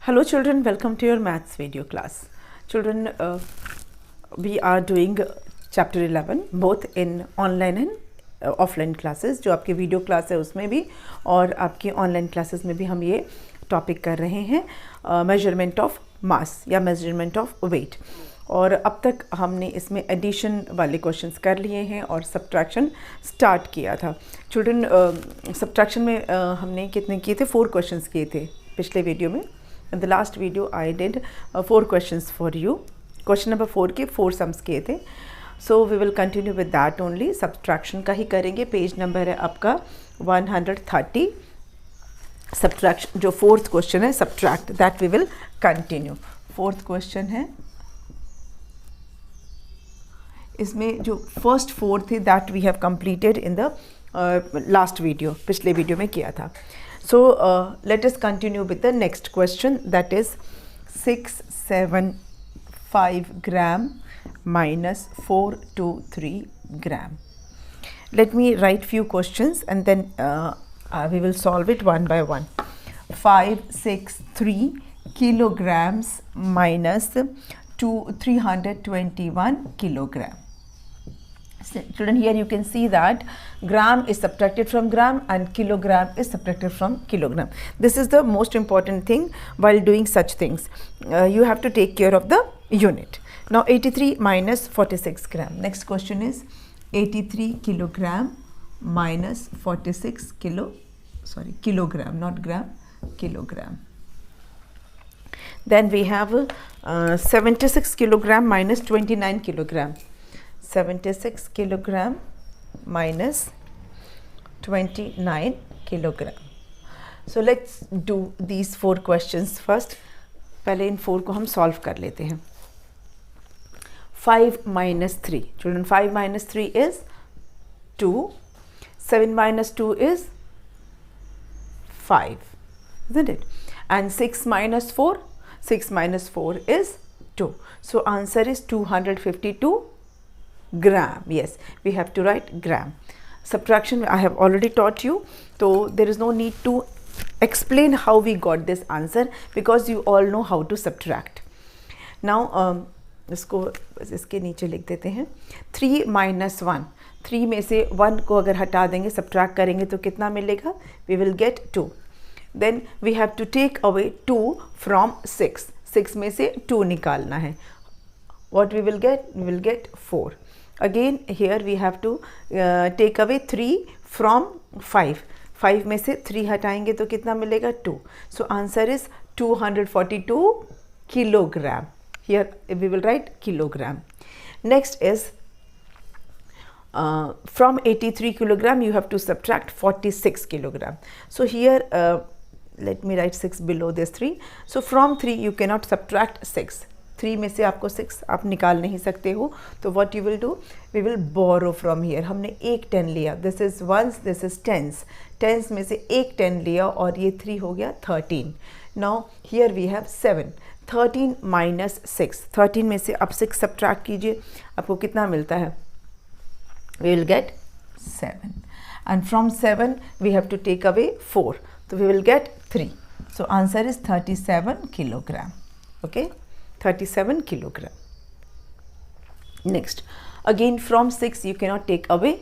Hello children, welcome to your maths video class. Children, we are doing chapter 11 both in online and offline classes. जो आपके video class है उसमें भी और आपके ऑनलाइन क्लासेस में भी हम ये टॉपिक कर रहे हैं मेजरमेंट ऑफ मास या मेजरमेंट ऑफ वेट। और अब तक हमने इसमें एडिशन वाले क्वेश्चंस कर लिए हैं और सब्ट्रैक्शन स्टार्ट किया था। चिल्ड्रन सब्ट्रैक्शन में हमने कितने किए थे? 4 क्वेश्चंस किए थे पिछले वीडियो में। In the last video I did 4 questions for you. Question number 4 के 4 sums किए थे. So we will continue with that only. Subtraction का ही करेंगे. पेज नंबर है आपका 130. Subtraction जो 4th question है subtract, that we will continue. 4th question है, इसमें जो first 4 थे that we have completed in the last video, पिछले वीडियो में किया था. So let us continue with the next question, that is 675 gram minus 423 gram. Let me write few questions and then we will solve it one by one. 563 kilograms minus 321 kilogram. Children, here you can see that gram is subtracted from gram and kilogram is subtracted from kilogram. This is the most important thing while doing such things. You have to take care of the unit. Now 83 minus 46 gram. Next question is 83 kilogram minus 46 kilogram, not gram, kilogram. Then we have 76 kilogram minus 29 kilogram. 76 kilogram minus 29 kilogram. So let's do these 4 questions first. पहले इन 4 को हम solve कर लेते हैं. 5 minus 3. Children, 5 minus 3 is 2. 7 minus 2 is 5. Isn't it? And 6 minus 4. 6 minus 4 is 2. So answer is 252 gram. Yes, we have to write gram. Subtraction I have already taught you, so there is no need to explain how we got this answer because you all know how to subtract. Now इसको इसके नीचे लिख देते हैं. 3 minus 1. 3 में से 1 को अगर हटा देंगे, subtract करेंगे तो कितना मिलेगा? We will get 2. Then we have to take away 2 from 6. 6 में से 2 निकालना है. What we will get? We will get 4. Again here we have to take away 3 from 5. 5 में से 3 हटाएंगे तो कितना मिलेगा? 2. So answer is 242 kilogram. Here we will write kilogram. Next is from 83 kilogram you have to subtract 46 kilogram. So here let me write 6 below this 3. So from 3 you cannot subtract 6. 3 में से आपको 6 आप निकाल नहीं सकते हो, तो what you will do? We will borrow from here. हमने एक 10 लिया, this is ones, this is tens. Tens में से एक 10 लिया और ये 3 हो गया 13. Now here we have 7. 13 minus 6. 13 में से अब 6 subtract कीजिए, आपको कितना मिलता है? We will get 7. And from 7 we have to take away 4. So we will get 3. So answer is 37 kilogram. Okay? 37 kilogram. Next, again from 6 you cannot take away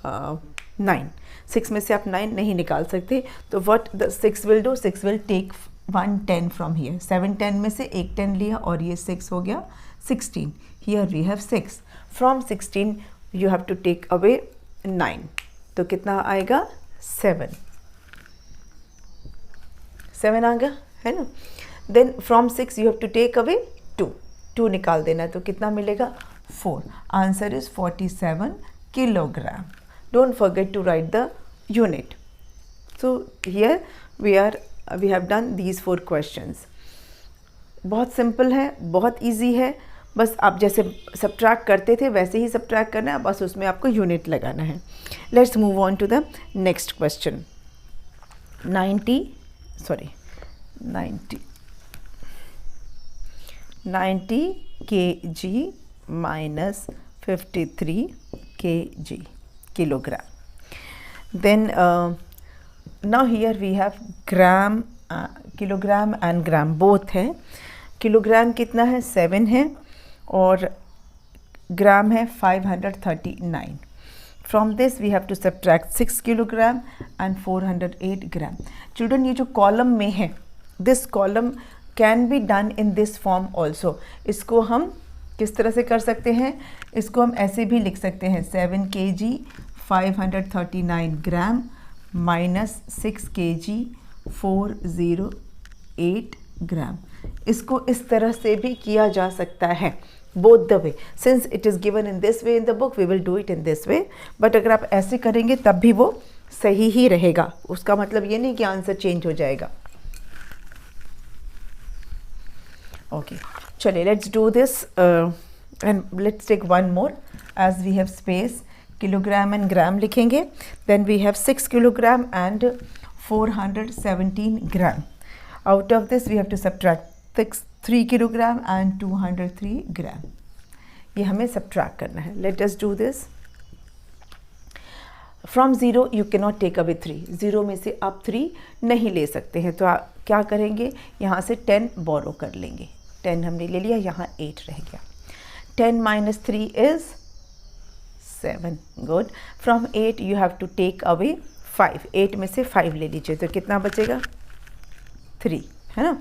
9. 6 में से आप 9 नहीं निकाल सकते, तो what the 6 will do? 6 will take 1 10 from here. 7 10 में से एक 10 लिया और ये 6 हो गया 16. Here we have 6. From 16 you have to take away 9. तो कितना आएगा? 7. 7 आ गया है ना? Then from 6 you have to take away 2. 2 निकाल देना, तो कितना मिलेगा? 4. Answer is 47 kilogram. Don't forget to write the unit. So here we have done these 4 questions. बहुत simple है, बहुत easy है. बस आप जैसे subtract करते थे वैसे ही subtract करना है, बस उसमें आपको unit लगाना है. Let's move on to the next question. 90 kg minus 53 kilogram. Then now here we have gram kilogram and gram both है. किलोग्राम कितना है 7 है और ग्राम है 539. From this we have to subtract 6 kilogram and 408 gram. Children ये जो column में है, this column can be done in this form also. इसको हम किस तरह से कर सकते हैं, इसको हम ऐसे भी लिख सकते हैं 7 kg 539 ग्राम माइनस 6 kg 408 ग्राम. इसको इस तरह से भी किया जा सकता है, both the way. Since it is given in this way in the book, we will do it in this way. But अगर आप ऐसे करेंगे तब भी वो सही ही रहेगा. उसका मतलब ये नहीं कि आंसर चेंज हो जाएगा. Okay, चलिए let's do this and let's take one more as we have space. Kilogram and gram लिखेंगे. Then we have 6 kilogram and 417 gram. Out of this we have to subtract 3 kilogram and 203 gram. ये हमें subtract करना है. Let us do this. From 0 you cannot take away 3. 0 में से आप 3 नहीं ले सकते हैं, तो आप क्या करेंगे, यहाँ से 10 borrow कर लेंगे. 10 हमने ले लिया, यहाँ 8 रह गया. 10 minus 3 is 7. Good. From 8 you have to take away 5. 8 में से 5 ले लीजिए, तो कितना बचेगा 3, है ना.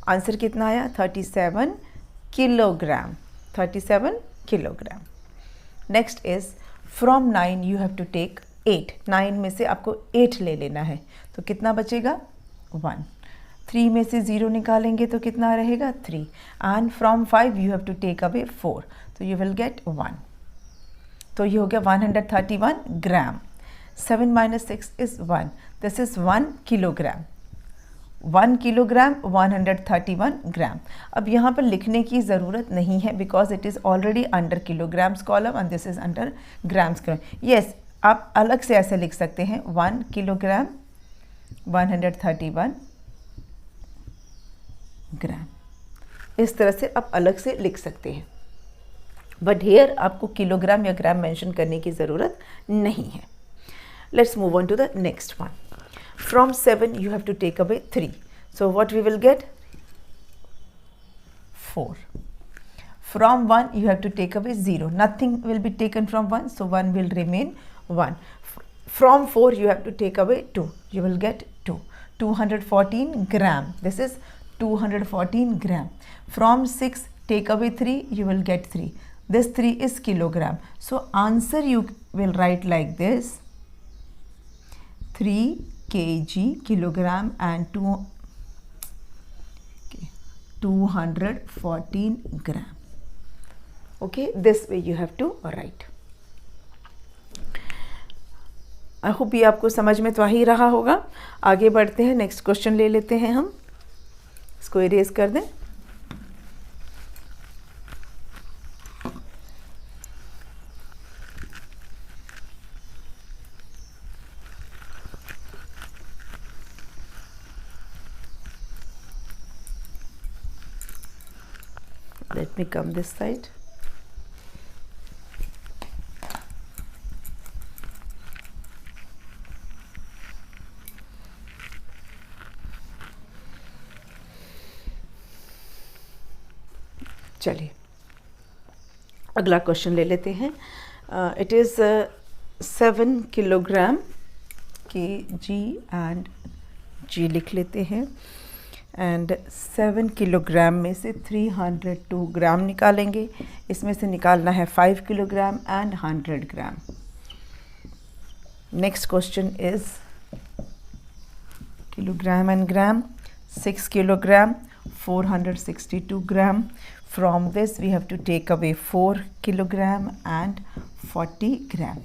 आंसर कितना आया 37 kilogram. 37 kilogram. Next is from 9 you have to take 8. 9 में से आपको 8 ले लेना है, तो कितना बचेगा 1. 3 में से 0 निकालेंगे तो कितना रहेगा 3. And from 5 you have to take away 4, तो यू विल गेट 1. तो ये हो गया 131 ग्राम. 7 minus 6 is 1. This is 1 kilogram. 1 kilogram 131 ग्राम. अब यहाँ पर लिखने की ज़रूरत नहीं है because it is already under kilograms column and this is under grams column. Yes, आप अलग से ऐसे लिख सकते हैं 1 किलोग्राम 131 ग्राम. इस तरह से आप अलग से लिख सकते हैं, बट हियर आपको किलोग्राम या ग्राम मेंशन करने की ज़रूरत नहीं है. Let's move on to the next one. From 7 you have to take away 3. So what we will get 4. From 1 you have to take away 0. Nothing will be taken from 1, so 1 will remain 1. From 4 you have to take away 2. You will get 2. 214 gram. This is 214 gram. From 6 take away 3, you will get 3. This 3 is kilogram. So answer you will write like this: 3 kg kilogram and 214 gram. Okay, this way you have to write. I hope ये आपको समझ में तो आ ही रहा होगा. आगे बढ़ते हैं, नेक्स्ट क्वेश्चन ले लेते हैं हम. इसको इरेज कर दें. Let me come this side. चलिए अगला क्वेश्चन ले लेते हैं. इट इज़ 7 किलोग्राम के जी एंड जी लिख लेते हैं. एंड 7 किलोग्राम में से 302 ग्राम निकालेंगे. इसमें से निकालना है 5 kilogram and 100 gram. Next question is kilogram and gram. 6 kilogram 462 gram. From this we have to take away 4 kilogram and 40 gram.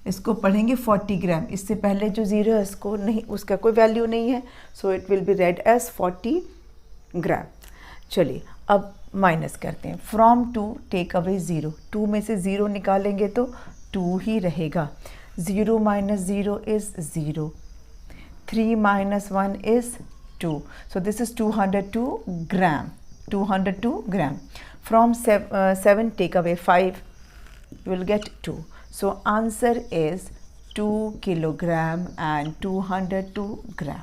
इसको पढ़ेंगे 40 ग्राम. इससे पहले जो ज़ीरो है इसको नहीं, उसका कोई वैल्यू नहीं है, so it will be read as 40 gram. चलिए अब माइनस करते हैं. From 2 take away 0. 2 में से 0 निकालेंगे तो 2 ही रहेगा. 0 minus 0 is 0. 3 minus 1 is 2. So this is 202 gram. 202 gram. From 7 take away 5, you will get 2. So answer is 2 kilogram and 202 gram.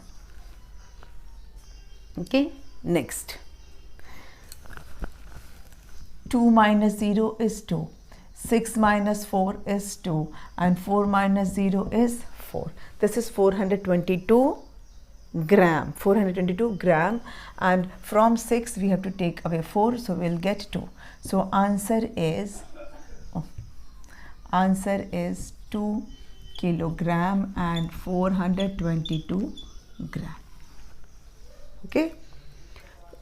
Okay, next 2 minus 0 is 2, 6 minus 4 is 2, and 4 minus 0 is 4. This is 422 gram, 422 gram, and from 6 we have to take away 4, so we'll get 2. So answer is 2 kilogram and 422 gram. Okay,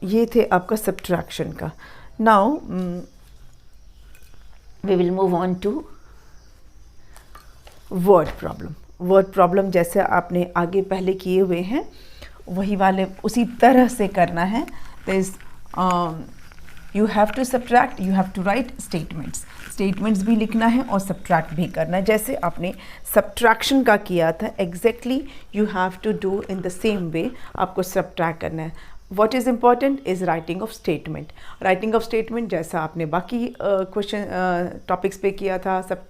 ये थे आपका subtraction का. Now we will move on to word problem. Word problem जैसे आपने आगे पहले किए हुए हैं वही वाले उसी तरह से करना है. This you have to subtract, you have to write statements भी लिखना है और सब्ट्रैक्ट भी करना है. जैसे आपने सब्ट्रैक्शन का किया था exactly you have to do in the same way. आपको सब्ट्रैक्ट करना है. What is important is writing of statement. Writing of statement जैसा आपने बाकी क्वेश्चन टॉपिक्स पे किया था, सब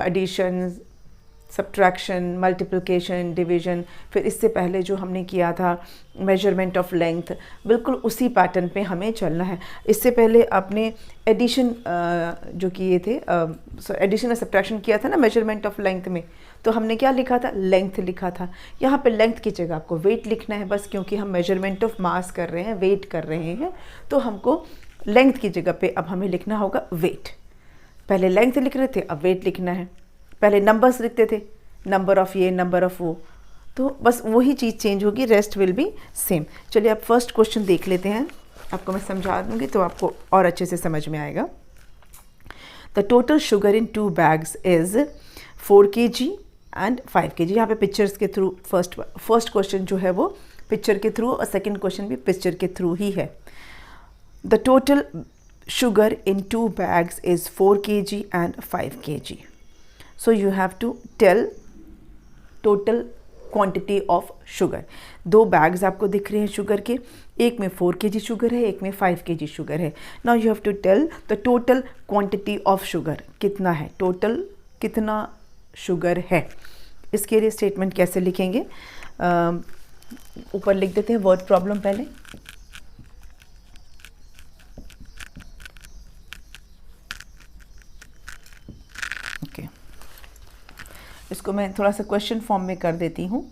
एडिशन, सब्ट्रैक्शन, मल्टीप्लिकेशन, डिवीजन, फिर इससे पहले जो हमने किया था मेजरमेंट ऑफ लेंथ, बिल्कुल उसी पैटर्न पे हमें चलना है. इससे पहले आपने एडिशन जो किए थे, एडिशन और सब्ट्रैक्शन किया था ना मेजरमेंट ऑफ लेंथ में, तो हमने क्या लिखा था, लेंथ लिखा था. यहाँ पे लेंथ की जगह आपको वेट लिखना है बस, क्योंकि हम मेजरमेंट ऑफ मास कर रहे हैं, वेट कर रहे हैं, तो हमको लेंथ की जगह पे अब हमें लिखना होगा वेट. पहले लेंथ लिख रहे थे, अब वेट लिखना है. पहले नंबर्स लिखते थे, नंबर ऑफ ये, नंबर ऑफ वो, तो बस वही चीज़ चेंज होगी, रेस्ट विल बी सेम. चलिए आप फर्स्ट क्वेश्चन देख लेते हैं. आपको मैं समझा दूँगी तो आपको और अच्छे से समझ में आएगा. The total sugar in 2 bags is 4 kg and 5 kg. यहाँ पे पिक्चर्स के थ्रू फर्स्ट क्वेश्चन जो है वो पिक्चर के थ्रू और सेकंड क्वेश्चन भी पिक्चर के थ्रू ही है. The total sugar in 2 bags is 4 kg and 5 kg. So you have to tell total quantity of sugar. 2 bags आपको दिख रहे हैं शुगर के, एक में 4 kg शुगर है, एक में 5 kg शुगर है. Now you have to tell the total quantity of sugar. कितना है, टोटल कितना शुगर है. इसके लिए स्टेटमेंट कैसे लिखेंगे, ऊपर लिख देते हैं वर्ड प्रॉब्लम पहले. इसको मैं थोड़ा सा क्वेश्चन फॉर्म में कर देती हूँ.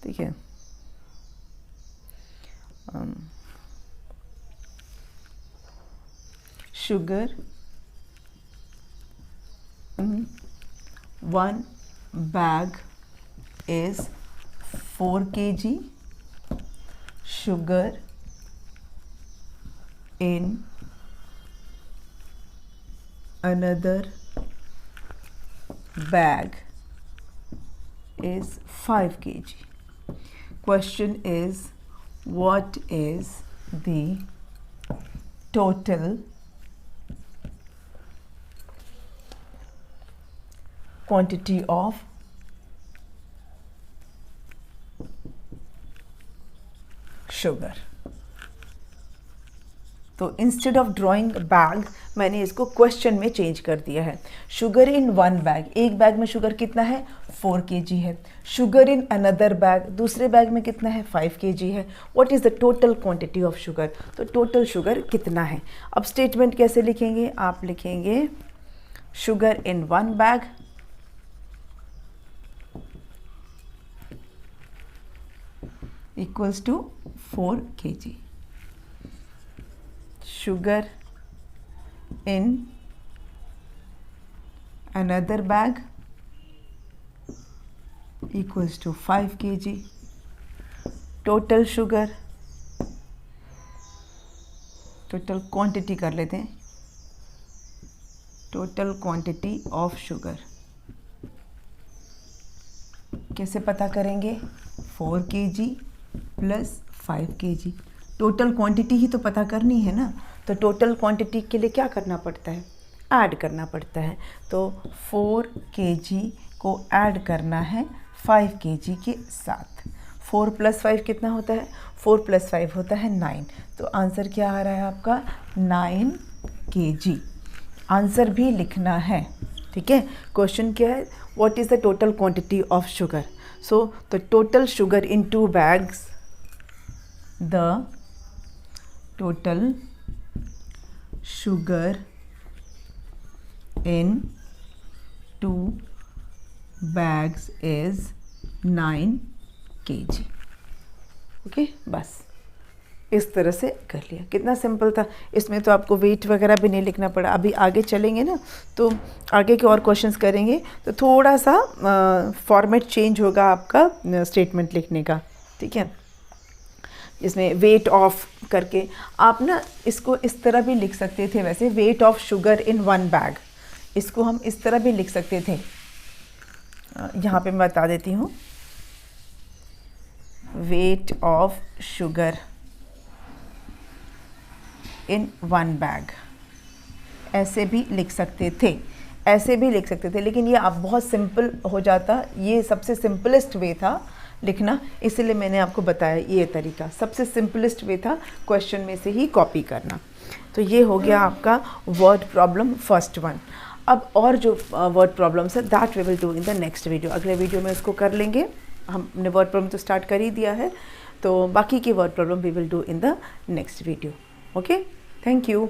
ठीक है, sugar 1 bag is 4 kg. Sugar in another bag is 5 kg. Question is, what is the total quantity of sugar? तो इंस्टेड ऑफ ड्राइंग बैग मैंने इसको क्वेश्चन में चेंज कर दिया है. शुगर इन 1 bag, एक बैग में शुगर कितना है, 4 kg है. शुगर इन अनदर बैग, दूसरे बैग में कितना है, 5 kg है. What is the total quantity of sugar, तो टोटल शुगर कितना है. अब स्टेटमेंट कैसे लिखेंगे, आप लिखेंगे sugar in 1 bag equals to 4 kg. Sugar in another bag equals to 5 kg. Total sugar, total quantity कर लेते हैं, total quantity of sugar कैसे पता करेंगे, 4 kg plus 5 kg. Total quantity ही तो पता करनी है ना, तो टोटल क्वांटिटी के लिए क्या करना पड़ता है, ऐड करना पड़ता है. तो 4 kg को ऐड करना है 5 kg के साथ. 4 + 5 कितना होता है, 4 + 5 होता है 9. तो आंसर क्या आ रहा है आपका, 9 kg. आंसर भी लिखना है. ठीक है, क्वेश्चन क्या है, what is the total quantity of sugar. So the total sugar in 2 bags the total sugar in 2 bags is 9 kg. Okay, बस इस तरह से कर लिया. कितना सिंपल था. इसमें तो आपको वेट वगैरह भी नहीं लिखना पड़ा. अभी आगे चलेंगे ना तो आगे के और क्वेश्चंस करेंगे तो थोड़ा सा फॉर्मेट चेंज होगा आपका स्टेटमेंट लिखने का. ठीक है, इसमें वेट ऑफ करके आप ना इसको इस तरह भी लिख सकते थे. वैसे weight of sugar in 1 bag, इसको हम इस तरह भी लिख सकते थे. यहाँ पे मैं बता देती हूँ. Weight of sugar in 1 bag, ऐसे भी लिख सकते थे, ऐसे भी लिख सकते थे. लेकिन ये आप बहुत सिंपल हो जाता. ये सबसे सिंपलेस्ट वे था लिखना, इसलिए मैंने आपको बताया ये तरीका. सबसे सिंपलेस्ट वे था क्वेश्चन में से ही कॉपी करना. तो ये हो गया आपका वर्ड प्रॉब्लम फर्स्ट वन. अब और जो वर्ड प्रॉब्लम्स है that we will do in the next video. अगले वीडियो में उसको कर लेंगे. हमने वर्ड प्रॉब्लम तो स्टार्ट कर ही दिया है, तो बाकी की word problem we will do in the next video. Okay, thank you.